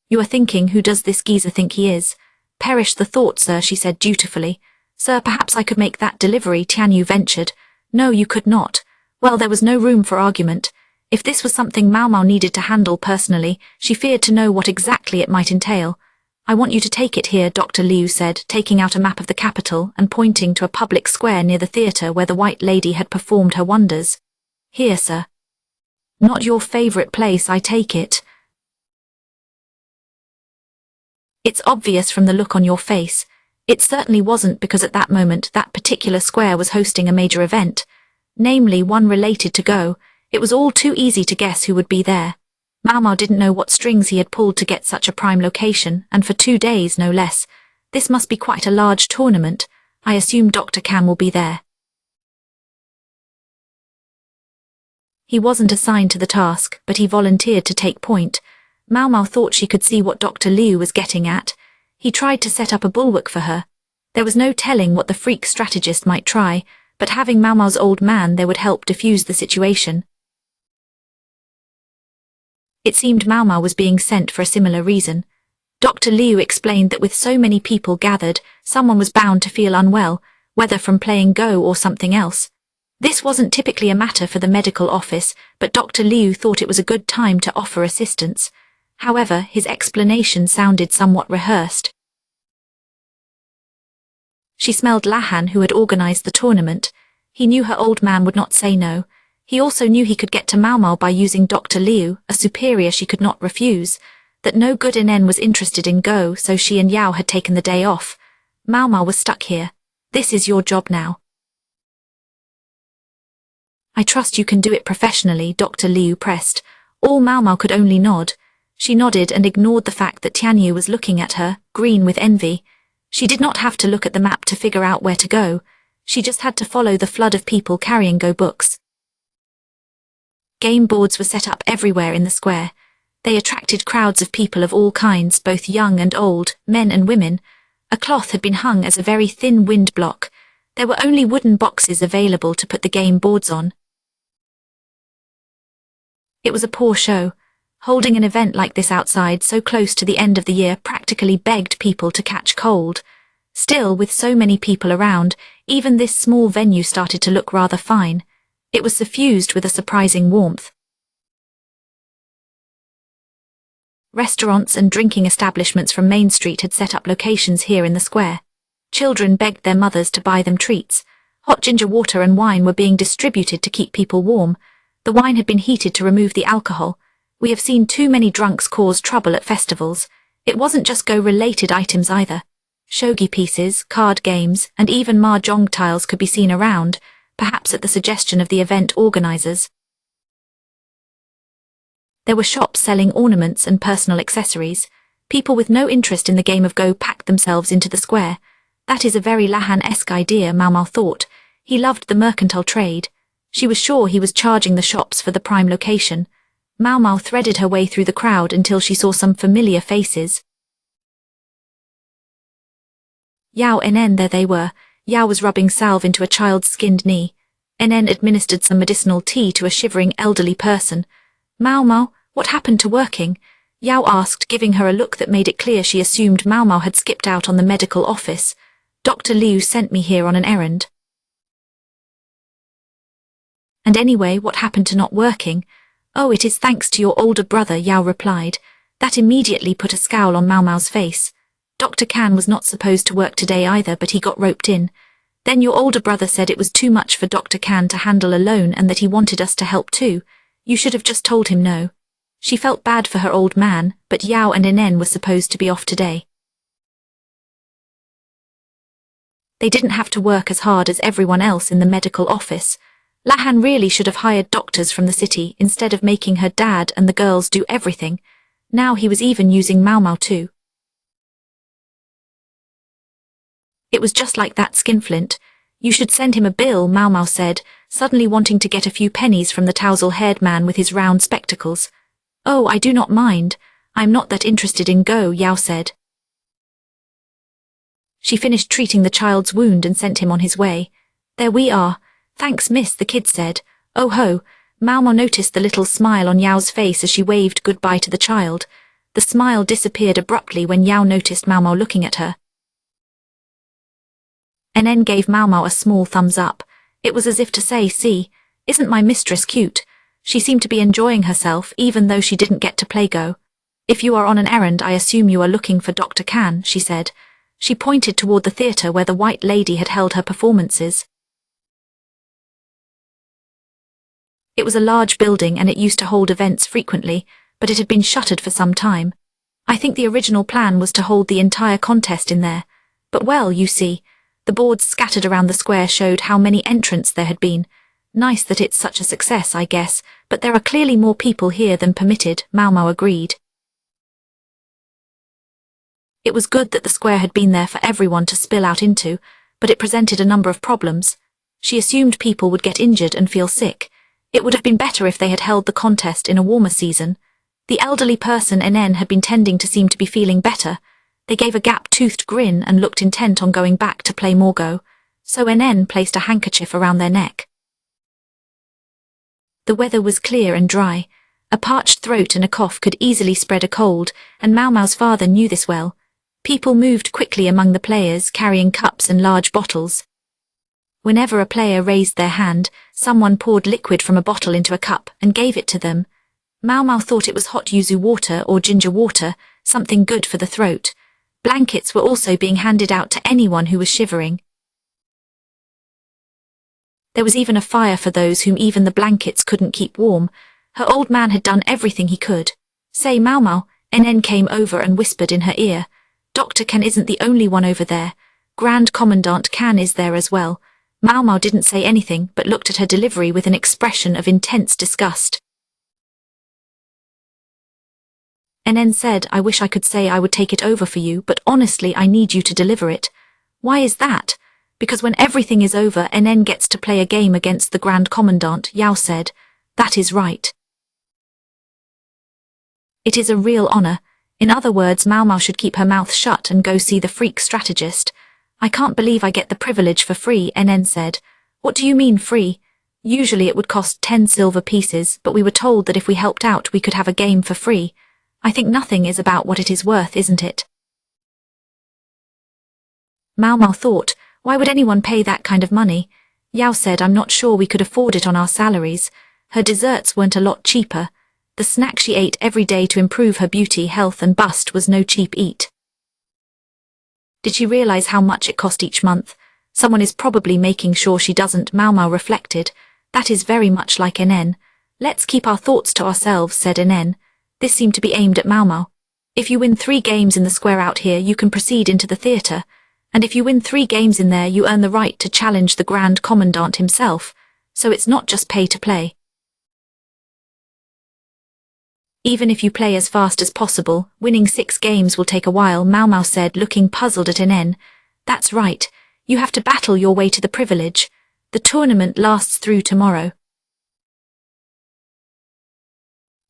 You are thinking, who does this geezer think he is? Perish the thought, sir, she said dutifully. Sir, perhaps I could make that delivery, Tianyu ventured. No, you could not. Well, there was no room for argument. If this was something Maomao needed to handle personally, she feared to know what exactly it might entail. I want you to take it here, Dr. Liu said, taking out a map of the capital and pointing to a public square near the theatre where the White Lady had performed her wonders. Here, sir. Not your favorite place, I take it. It's obvious from the look on your face. It certainly wasn't, because at that moment that particular square was hosting a major event, namely one related to Go. It was all too easy to guess who would be there. Maomao didn't know what strings he had pulled to get such a prime location, and for 2 days no less. This must be quite a large tournament. I assume Dr. Kan will be there. He wasn't assigned to the task, but he volunteered to take point. Maomao thought she could see what Dr. Liu was getting at. He tried to set up a bulwark for her. There was no telling what the freak strategist might try, but having Maomao's old man there would help diffuse the situation. It seemed Maomao was being sent for a similar reason. Dr. Liu explained that with so many people gathered, someone was bound to feel unwell, whether from playing Go or something else. This wasn't typically a matter for the medical office, but Dr. Liu thought it was a good time to offer assistance. However, his explanation sounded somewhat rehearsed. She smelled Lahan, who had organized the tournament. He knew her old man would not say no. He also knew he could get to Maomao by using Dr. Liu, a superior she could not refuse. That no good NN was interested in Go, so she and Yao had taken the day off. Maomao was stuck here. This is your job now. I trust you can do it professionally, Dr. Liu pressed. All Maomao could only nod. She nodded and ignored the fact that Tianyu was looking at her, green with envy. She did not have to look at the map to figure out where to go. She just had to follow the flood of people carrying Go books. Game boards were set up everywhere in the square. They attracted crowds of people of all kinds, both young and old, men and women. A cloth had been hung as a very thin wind block. There were only wooden boxes available to put the game boards on. It was a poor show. Holding an event like this outside so close to the end of the year practically begged people to catch cold. Still, with so many people around, even this small venue started to look rather fine. It was suffused with a surprising warmth. Restaurants and drinking establishments from Main Street had set up locations here in the square. Children begged their mothers to buy them treats. Hot ginger water and wine were being distributed to keep people warm. The wine had been heated to remove the alcohol. We have seen too many drunks cause trouble at festivals. It wasn't just Go-related items either. Shogi pieces, card games, and even mahjong tiles could be seen around, perhaps at the suggestion of the event organizers. There were shops selling ornaments and personal accessories. People with no interest in the game of Go packed themselves into the square. That is a very Lahan-esque idea, Maomao thought. He loved the mercantile trade. She was sure he was charging the shops for the prime location. Maomao threaded her way through the crowd until she saw some familiar faces. Yao and NN, there they were. Yao was rubbing salve into a child's skinned knee. NN administered some medicinal tea to a shivering elderly person. Maomao, what happened to working? Yao asked, giving her a look that made it clear she assumed Maomao had skipped out on the medical office. Dr. Liu sent me here on an errand. And anyway, what happened to not working? Oh, it is thanks to your older brother, Yao replied. That immediately put a scowl on Maomao's face. Dr. Kan was not supposed to work today either, but he got roped in. Then your older brother said it was too much for Dr. Kan to handle alone and that he wanted us to help too. You should have just told him no. She felt bad for her old man, but Yao and NN were supposed to be off today. They didn't have to work as hard as everyone else in the medical office. Lahan really should have hired doctors from the city instead of making her dad and the girls do everything. Now he was even using Maomao too. It was just like that skinflint. You should send him a bill, Maomao said, suddenly wanting to get a few pennies from the tousle-haired man with his round spectacles. Oh, I do not mind. I'm not that interested in Go, Yao said. She finished treating the child's wound and sent him on his way. There we are. Thanks, miss, the kid said. Oh ho. Maomao noticed the little smile on Yao's face as she waved goodbye to the child. The smile disappeared abruptly when Yao noticed Maomao looking at her. NN gave Maomao a small thumbs up. It was as if to say, "See, isn't my mistress cute?" She seemed to be enjoying herself even though she didn't get to play Go. "If you are on an errand, I assume you are looking for Dr. Kan," she said. She pointed toward the theatre where the white lady had held her performances. It was a large building and it used to hold events frequently, but it had been shuttered for some time. I think the original plan was to hold the entire contest in there. But well, you see, the boards scattered around the square showed how many entrants there had been. Nice that it's such a success, I guess, but there are clearly more people here than permitted, Maomao agreed. It was good that the square had been there for everyone to spill out into, but it presented a number of problems. She assumed people would get injured and feel sick. It would have been better if they had held the contest in a warmer season. The elderly person NN had been tending to seem to be feeling better. They gave a gap-toothed grin and looked intent on going back to play more Go, so NN placed a handkerchief around their neck. The weather was clear and dry. A parched throat and a cough could easily spread a cold, and Maomao's father knew this well. People moved quickly among the players, carrying cups and large bottles. Whenever a player raised their hand, someone poured liquid from a bottle into a cup and gave it to them. Maomao thought it was hot yuzu water or ginger water, something good for the throat. Blankets were also being handed out to anyone who was shivering. There was even a fire for those whom even the blankets couldn't keep warm. Her old man had done everything he could. "Say, Maomao," NN came over and whispered in her ear. "Dr. Kan isn't the only one over there. Grand Commandant Kan is there as well." Maomao didn't say anything but looked at her delivery with an expression of intense disgust. NN said, "I wish I could say I would take it over for you, but honestly I need you to deliver it." "Why is that?" "Because when everything is over, NN gets to play a game against the Grand Commandant," Yao said. "That is right. It is a real honor. In other words, Maomao should keep her mouth shut and go see the freak strategist." "I can't believe I get the privilege for free," NN said. "What do you mean free?" "Usually it would cost 10 silver pieces, but we were told that if we helped out we could have a game for free. I think nothing is about what it is worth, isn't it?" Maomao thought, why would anyone pay that kind of money? Yao said, "I'm not sure we could afford it on our salaries." Her desserts weren't a lot cheaper. The snack she ate every day to improve her beauty, health and bust was no cheap eat. Did she realize how much it cost each month? Someone is probably making sure she doesn't, Maomao reflected. That is very much like NN. "Let's keep our thoughts to ourselves," said NN. This seemed to be aimed at Maomao. "If you win 3 games in the square out here, you can proceed into the theatre. And if you win 3 games in there, you earn the right to challenge the Grand Commandant himself. So it's not just pay to play. Even if you play as fast as possible, winning 6 games will take a while," Maomao said, looking puzzled at NN. "That's right. You have to battle your way to the privilege. The tournament lasts through tomorrow."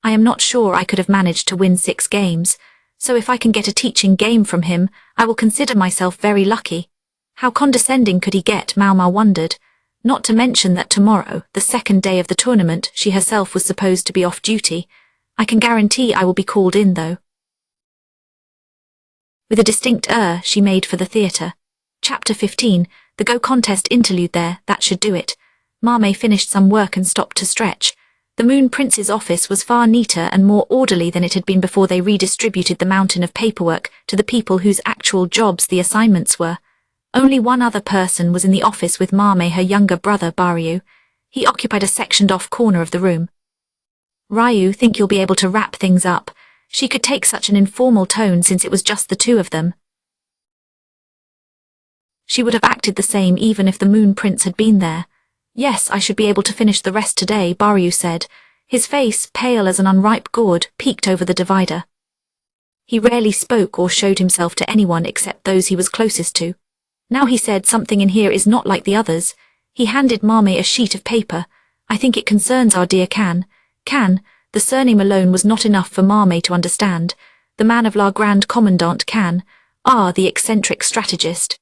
"I am not sure I could have managed to win 6 games. So if I can get a teaching game from him, I will consider myself very lucky." How condescending could he get, Maomao wondered. Not to mention that tomorrow, the second day of the tournament, she herself was supposed to be off duty. "I can guarantee I will be called in, though." With a distinct she made for the theatre. Chapter 15, the Go contest interlude there, that should do it. Mame finished some work and stopped to stretch. The Moon Prince's office was far neater and more orderly than it had been before they redistributed the mountain of paperwork to the people whose actual jobs the assignments were. Only one other person was in the office with Mame, her younger brother, Baryu. He occupied a sectioned-off corner of the room. "Ryu, think you'll be able to wrap things up?" She could take such an informal tone since it was just the two of them. She would have acted the same even if the Moon Prince had been there. "Yes, I should be able to finish the rest today," Baryu said. His face, pale as an unripe gourd, peeked over the divider. He rarely spoke or showed himself to anyone except those he was closest to. Now he said, "Something in here is not like the others." He handed Mame a sheet of paper. "I think it concerns our dear Kan." Kan, the surname alone was not enough for Mame to understand. The man of La Grande Commandant Kan, the eccentric strategist.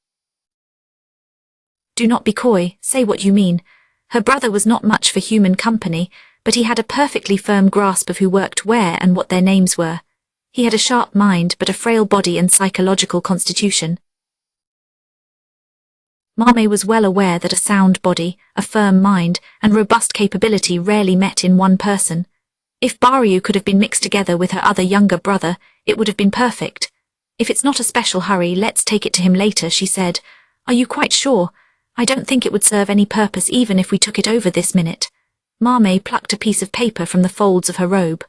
"Do not be coy, say what you mean." Her brother was not much for human company, but he had a perfectly firm grasp of who worked where and what their names were. He had a sharp mind but a frail body and psychological constitution. Maomao was well aware that a sound body, a firm mind, and robust capability rarely met in one person. If Baryu could have been mixed together with her other younger brother, it would have been perfect. If it's not a special hurry, let's take it to him later, she said. Are you quite sure? I don't think it would serve any purpose even if we took it over this minute. Maomao plucked a piece of paper from the folds of her robe.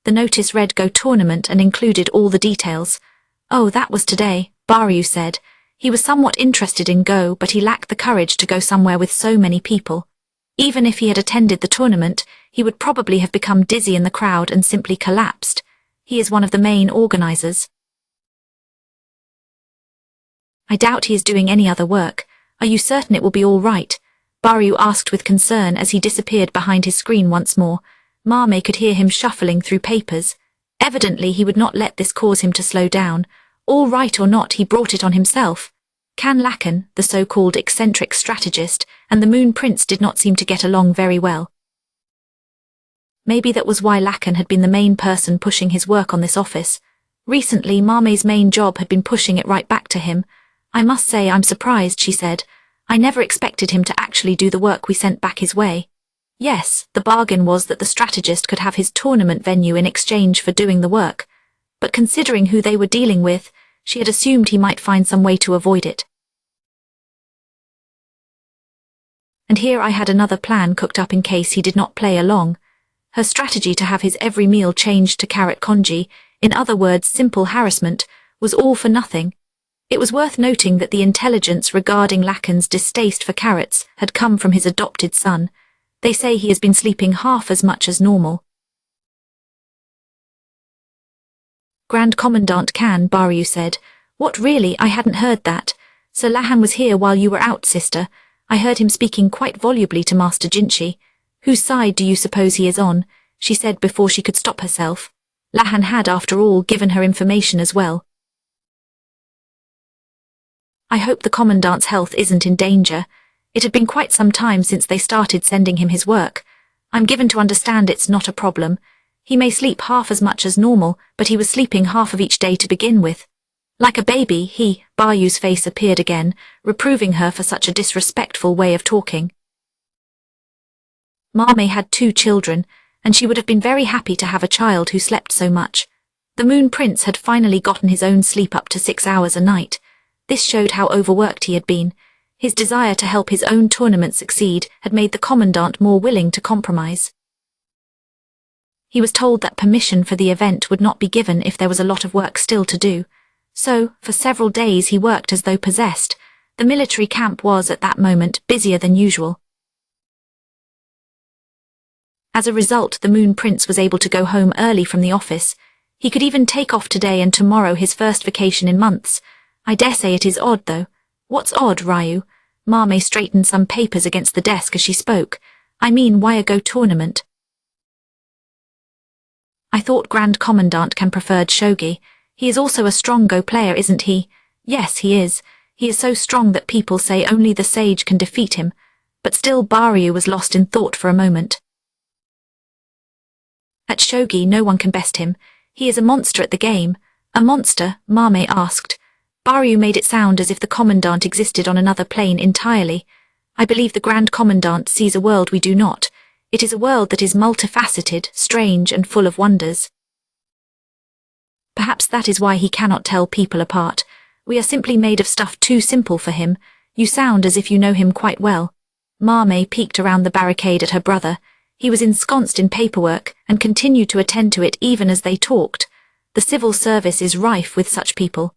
The notice read Go Tournament and included all the details. Oh, that was today, Baryu said. He was somewhat interested in Go, but he lacked the courage to go somewhere with so many people. Even if he had attended the tournament, he would probably have become dizzy in the crowd and simply collapsed. He is one of the main organizers. I doubt he is doing any other work. Are you certain it will be all right? Baryu asked with concern as he disappeared behind his screen once more. Maomao could hear him shuffling through papers. Evidently he would not let this cause him to slow down. All right or not, he brought it on himself. Can Lacan, the so-called eccentric strategist, and the Moon Prince did not seem to get along very well. Maybe that was why Lacan had been the main person pushing his work on this office. Recently, Maomao's main job had been pushing it right back to him. I must say I'm surprised, she said. I never expected him to actually do the work we sent back his way. Yes, the bargain was that the strategist could have his tournament venue in exchange for doing the work. But considering who they were dealing with, she had assumed he might find some way to avoid it. And here I had another plan cooked up in case he did not play along. Her strategy to have his every meal changed to carrot congee, in other words simple harassment, was all for nothing. It was worth noting that the intelligence regarding Lacan's distaste for carrots had come from his adopted son. They say he has been sleeping half as much as normal. Grand Commandant Khan, Baryu said. What really? I hadn't heard that. Sir Lahan was here while you were out, sister. I heard him speaking quite volubly to Master Jinchi. Whose side do you suppose he is on? She said before she could stop herself. Lahan had, after all, given her information as well. I hope the Commandant's health isn't in danger. It had been quite some time since they started sending him his work. I'm given to understand it's not a problem. He may sleep half as much as normal, but he was sleeping half of each day to begin with. Like a baby, Baryu's face appeared again, reproving her for such a disrespectful way of talking. Maomao had 2 children, and she would have been very happy to have a child who slept so much. The Moon Prince had finally gotten his own sleep up to 6 hours a night. This showed how overworked he had been. His desire to help his own tournament succeed had made the Commandant more willing to compromise. He was told that permission for the event would not be given if there was a lot of work still to do. So, for several days he worked as though possessed. The military camp was, at that moment, busier than usual. As a result, the Moon Prince was able to go home early from the office. He could even take off today and tomorrow, his first vacation in months. I dare say it is odd, though. What's odd, Ryu? Maomao straightened some papers against the desk as she spoke. I mean, why a Go tournament? I thought Grand Commandant Khan preferred shogi. He is also a strong Go player, isn't he? Yes, he is. He is so strong that people say only the sage can defeat him. But still, Baryu was lost in thought for a moment. At shogi, no one can best him. He is a monster at the game. A monster? Maomao asked. Baryu made it sound as if the Commandant existed on another plane entirely. I believe the Grand Commandant sees a world we do not. It is a world that is multifaceted, strange, and full of wonders. Perhaps that is why he cannot tell people apart. We are simply made of stuff too simple for him. You sound as if you know him quite well. Maomao peeked around the barricade at her brother. He was ensconced in paperwork and continued to attend to it even as they talked. The civil service is rife with such people.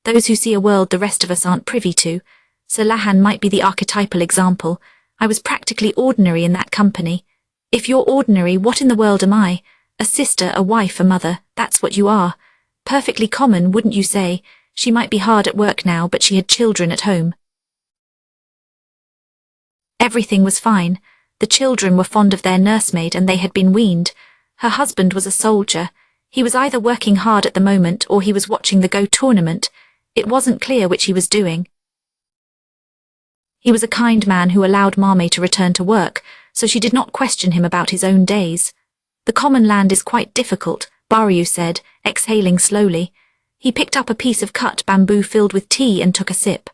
Those who see a world the rest of us aren't privy to. Sir Lahan might be the archetypal example. I was practically ordinary in that company. If you're ordinary, what in the world am I? A sister, a wife, a mother, that's what you are. Perfectly common, wouldn't you say? She might be hard at work now, but she had children at home. Everything was fine. The children were fond of their nursemaid and they had been weaned. Her husband was a soldier. He was either working hard at the moment or he was watching the Go tournament. It wasn't clear which he was doing. He was a kind man who allowed Maomao to return to work, so she did not question him about his own days. The common land is quite difficult, Baryu said, exhaling slowly. He picked up a piece of cut bamboo filled with tea and took a sip.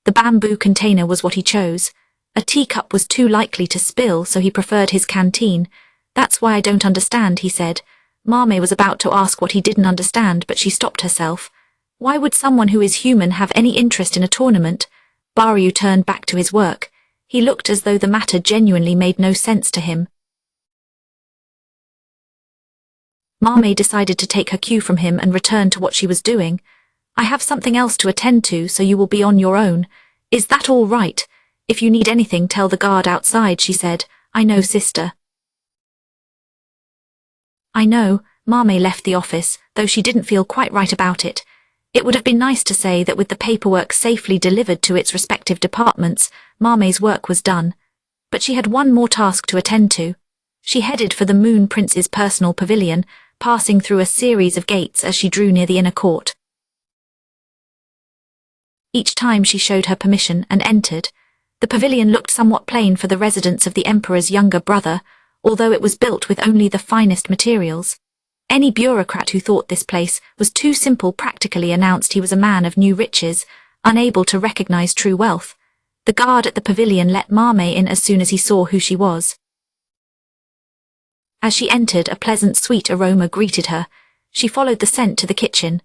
The bamboo container was what he chose. A teacup was too likely to spill, so he preferred his canteen. That's why I don't understand, he said. Maomao was about to ask what he didn't understand, but she stopped herself. Why would someone who is human have any interest in a tournament? Baryu turned back to his work. He looked as though the matter genuinely made no sense to him. Maomao decided to take her cue from him and return to what she was doing. I have something else to attend to, so you will be on your own. Is that all right? If you need anything, tell the guard outside, she said. I know, sister. I know. Maomao left the office, though she didn't feel quite right about it. It would have been nice to say that with the paperwork safely delivered to its respective departments, Maomao's work was done. But she had one more task to attend to. She headed for the Moon Prince's personal pavilion, passing through a series of gates as she drew near the inner court. Each time she showed her permission and entered. The pavilion looked somewhat plain for the residence of the Emperor's younger brother, although it was built with only the finest materials. Any bureaucrat who thought this place was too simple practically announced he was a man of new riches, unable to recognize true wealth. The guard at the pavilion let Maomao in as soon as he saw who she was. As she entered, a pleasant sweet aroma greeted her. She followed the scent to the kitchen.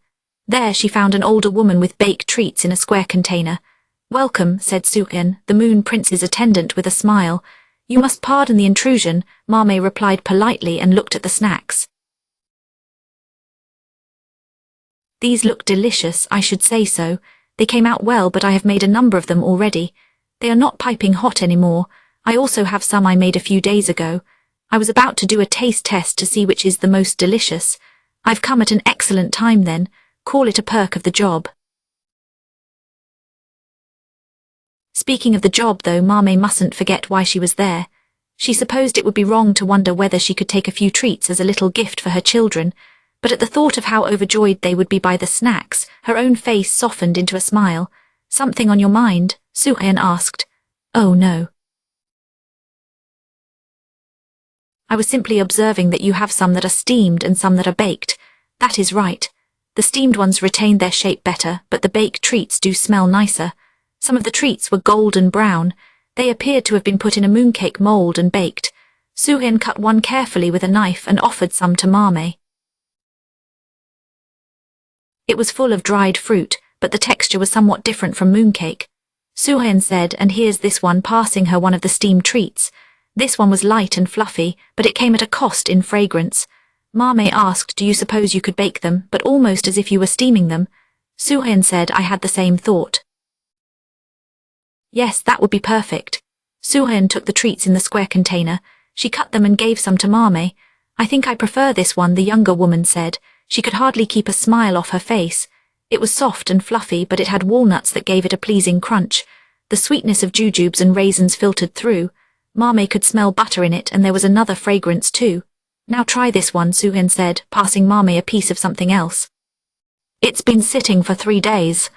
There she found an older woman with baked treats in a square container. Welcome, said Suhin, the Moon Prince's attendant, with a smile. You must pardon the intrusion, Maomao replied politely and looked at the snacks. These look delicious, I should say so. They came out well, but I have made a number of them already. They are not piping hot anymore. I also have some I made a few days ago. I was about to do a taste test to see which is the most delicious. I've come at an excellent time then. Call it a perk of the job. Speaking of the job, though, Maomao mustn't forget why she was there. She supposed it would be wrong to wonder whether she could take a few treats as a little gift for her children, but at the thought of how overjoyed they would be by the snacks, her own face softened into a smile. Something on your mind? Suhin asked. Oh no. I was simply observing that you have some that are steamed and some that are baked. That is right. The steamed ones retain their shape better, but the baked treats do smell nicer. Some of the treats were golden brown. They appeared to have been put in a mooncake mold and baked. Suhin cut one carefully with a knife and offered some to Maomao. It was full of dried fruit, but the texture was somewhat different from mooncake. Suhin said, and here's this one, passing her one of the steamed treats. This one was light and fluffy, but it came at a cost in fragrance. Maomao asked, do you suppose you could bake them, but almost as if you were steaming them? Suhin said, I had the same thought. Yes, that would be perfect. Suhin took the treats in the square container. She cut them and gave some to Maomao. I think I prefer this one, the younger woman said. She could hardly keep a smile off her face. It was soft and fluffy, but it had walnuts that gave it a pleasing crunch. The sweetness of jujubes and raisins filtered through. Maomao could smell butter in it, and there was another fragrance too. Now try this one, Suhin said, passing Maomao a piece of something else. It's been sitting for 3 days.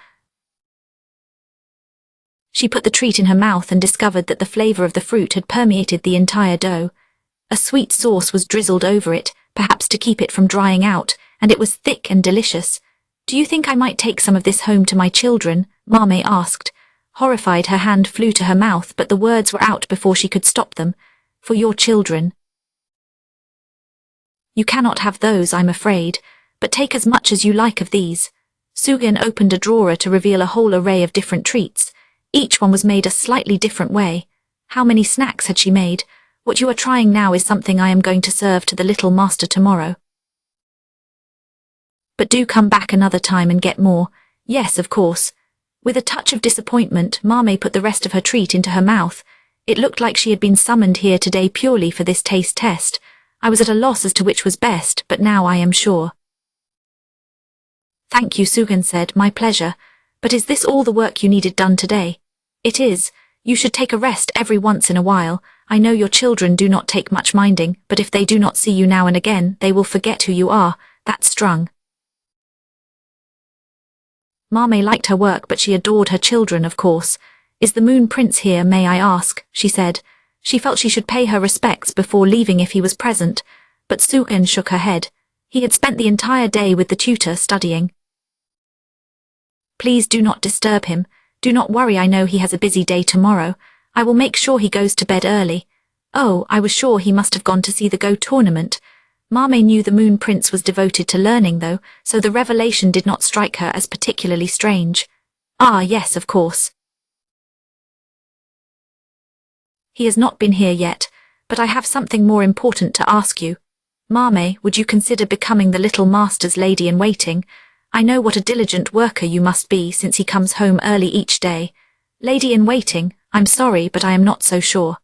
She put the treat in her mouth and discovered that the flavor of the fruit had permeated the entire dough. A sweet sauce was drizzled over it, perhaps to keep it from drying out, and it was thick and delicious. Do you think I might take some of this home to my children? Maomao asked. Horrified, her hand flew to her mouth, but the words were out before she could stop them. For your children. You cannot have those, I'm afraid, but take as much as you like of these. Suhin opened a drawer to reveal a whole array of different treats. Each one was made a slightly different way. How many snacks had she made? What you are trying now is something I am going to serve to the little master tomorrow. But do come back another time and get more. Yes, of course. With a touch of disappointment, Maomao put the rest of her treat into her mouth. It looked like she had been summoned here today purely for this taste test. I was at a loss as to which was best, but now I am sure. Thank you, Suhin said, my pleasure. But is this all the work you needed done today? It is. You should take a rest every once in a while. I know your children do not take much minding, but if they do not see you now and again, they will forget who you are. That's strung. Maomao liked her work, but she adored her children, of course. Is the Moon Prince here, may I ask? She said. She felt she should pay her respects before leaving if he was present, but Su'en shook her head. He had spent the entire day with the tutor studying. Please do not disturb him. Do not worry, I know he has a busy day tomorrow. I will make sure he goes to bed early. Oh, I was sure he must have gone to see the Go tournament. Maomao knew the Moon Prince was devoted to learning though, so the revelation did not strike her as particularly strange. Ah, yes, of course. He has not been here yet, but I have something more important to ask you. Maomao, would you consider becoming the little master's lady-in-waiting? I know what a diligent worker you must be since he comes home early each day. Lady-in-waiting, I'm sorry, but I am not so sure.